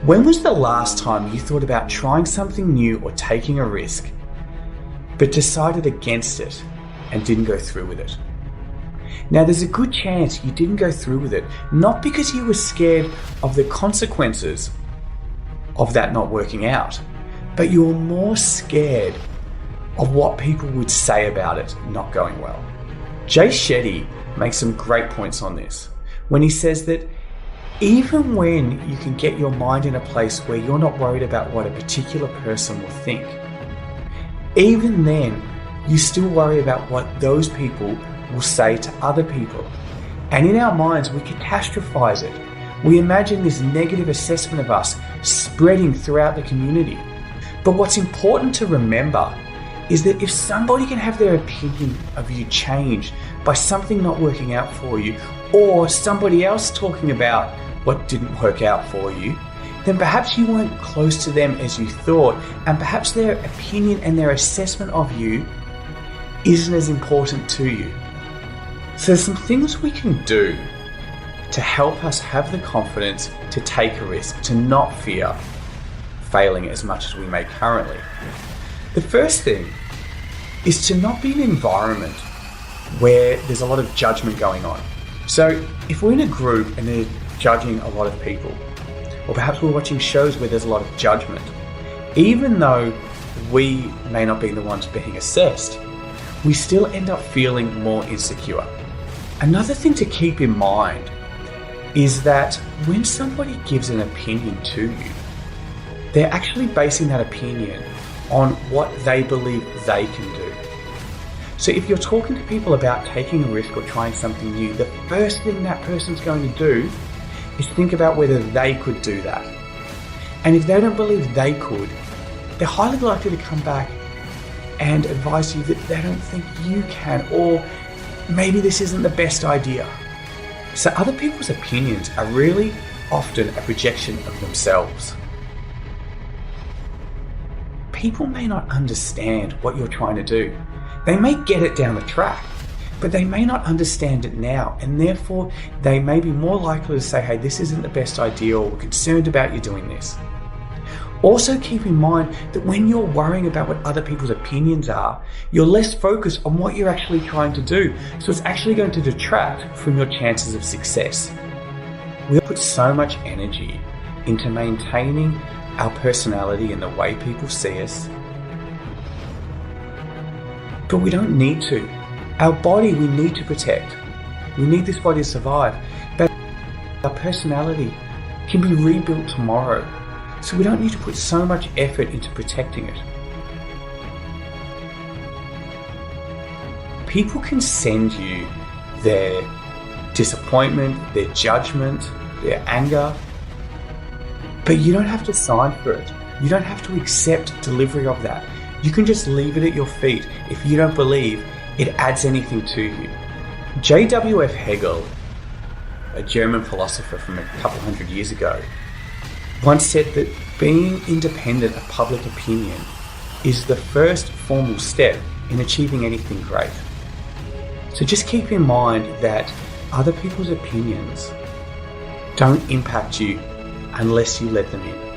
When was the last time you thought about trying something new or taking a risk, but decided against it and didn't go through with it? Now, there's a good chance you didn't go through with it, not because you were scared of the consequences of that not working out, but you were more scared of what people would say about it not going well. Jay Shetty makes some great points on this when he says that even when you can get your mind in a place where you're not worried about what a particular person will think, even then you still worry about what those people will say to other people. And in our minds, we catastrophize it. We imagine this negative assessment of us spreading throughout the community. But what's important to remember is that if somebody can have their opinion of you changed by something not working out for you, or somebody else talking about what didn't work out for you, then perhaps you weren't close to them as you thought, and perhaps their opinion and their assessment of you isn't as important to you. So there's some things we can do to help us have the confidence to take a risk, to not fear failing as much as we may currently. The first thing is to not be in an environment where there's a lot of judgment going on. So if we're in a group and they're judging a lot of people, or perhaps we're watching shows where there's a lot of judgment, even though we may not be the ones being assessed, we still end up feeling more insecure. Another thing to keep in mind is that when somebody gives an opinion to you, they're actually basing that opinion on what they believe they can do. So if you're talking to people about taking a risk or trying something new, the first thing that person's going to do is think about whether they could do that. And if they don't believe they could, they're highly likely to come back and advise you that they don't think you can, or maybe this isn't the best idea. So other people's opinions are really often a projection of themselves. People may not understand what you're trying to do. They may get it down the track, but they may not understand it now, and therefore they may be more likely to say, hey, this isn't the best idea, or we're concerned about you doing this. Also keep in mind that when you're worrying about what other people's opinions are, you're less focused on what you're actually trying to do. So it's actually going to detract from your chances of success. We put so much energy into maintaining our personality and the way people see us, but we don't need to. Our body we need to protect. We need this body to survive, but our personality can be rebuilt tomorrow. So we don't need to put so much effort into protecting it. People can send you their disappointment, their judgment, their anger, but you don't have to sign for it. You don't have to accept delivery of that. You can just leave it at your feet if you don't believe it adds anything to you. J.W.F. Hegel, a German philosopher from a couple hundred years ago, once said that being independent of public opinion is the first formal step in achieving anything great. So just keep in mind that other people's opinions don't impact you unless you let them in.